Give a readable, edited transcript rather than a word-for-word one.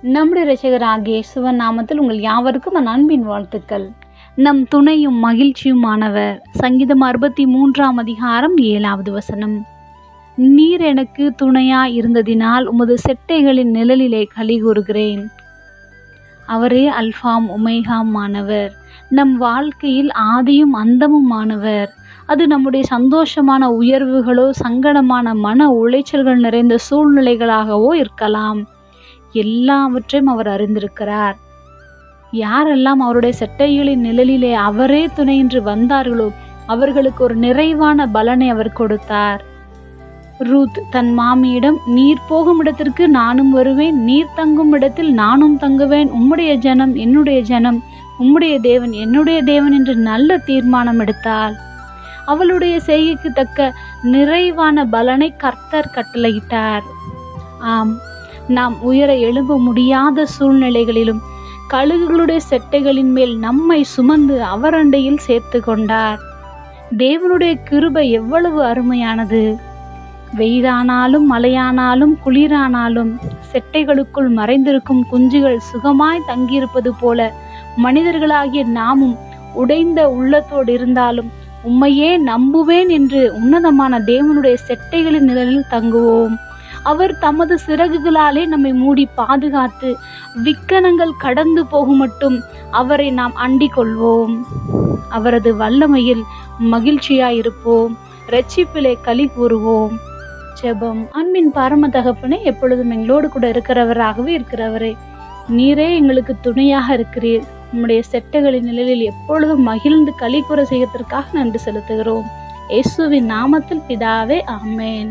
நம்முடைய இரட்சகராகிய இயேசுவின் நாமத்தில் உங்கள் யாவருக்கும் என் அன்பின் வாழ்த்துக்கள். நம் துணையும் மகிழ்ச்சியுமானவர். சங்கீதம் 63 அதிகாரம் 7வது வசனம். நீர் எனக்கு துணையாய் இருந்ததினால் உமது செட்டைகளின் நிழலிலே களி கூறுகிறேன். அவரே அல்பாம் ஒமேகாமானவர். நம் வாழ்க்கையில் ஆதியும் அந்தமுமானவர். அது நம்முடைய சந்தோஷமான உயர்வுகளோ சங்கடமான மன உளைச்சல்கள் நிறைந்த சூழ்நிலைகளாகவோ இருக்கலாம். எல்லாவற்றையும் அவர் அறிந்திருக்கிறார். யாரெல்லாம் அவருடைய செட்டைகளின் நிழலிலே அவரே துணையின்றி வந்தார்களோ அவர்களுக்கு ஒரு நிறைவான பலனை அவர் கொடுத்தார். ரூத் தன் மாமியிடம், நீர் போகும் இடத்திற்கு நானும் வருவேன், நீர் தங்கும் இடத்தில் நானும் தங்குவேன், உம்முடைய ஜனம் என்னுடைய ஜனம், உம்முடைய தேவன் என்னுடைய தேவன் என்று நல்ல தீர்மானம் எடுத்தாள். அவளுடைய செய்கைக்கு தக்க நிறைவான பலனை கர்த்தர் கட்டளையிட்டார். ஆம், நாம் உயர எழும்ப முடியாத சூழ்நிலைகளிலும் கழுகுகளுடைய செட்டைகளின் மேல் நம்மை சுமந்து அவரண்டையில் சேர்த்து கொண்டார். தேவனுடைய கிருபை எவ்வளவு அருமையானது! வெயிலானாலும் மழையானாலும் குளிரானாலும் செட்டைகளுக்குள் மறைந்திருக்கும் குஞ்சுகள் சுகமாய் தங்கியிருப்பது போல மனிதர்களாகிய நாமும் உடைந்த உள்ளத்தோடு இருந்தாலும் உம்மையே நம்புவேன் என்று உன்னதமான தேவனுடைய செட்டைகளின் நிழலில் தங்குவோம். அவர் தமது சிறகுகளாலே நம்மை மூடி பாதுகாத்து விக்கனங்கள் கடந்து போகும் மட்டும் அவரை நாம் அண்டிக் கொள்வோம். அவரது வல்லமையில் மகிழ்ச்சியாயிருப்போம். இரட்சிப்பிலே களி கூறுவோம். ஜெபம். அன்பின் பரம தகப்பனே, எப்பொழுதும் எங்களோடு கூட இருக்கிறவரே, நீரே எங்களுக்கு துணையாக இருக்கிறீர். நம்முடைய செட்டைகளின் நிழலில் எப்பொழுதும் மகிழ்ந்து களி கூற செய்வதற்காக நன்றி செலுத்துகிறோம். இயேசுவின் நாமத்தில் பிதாவே, ஆமென்.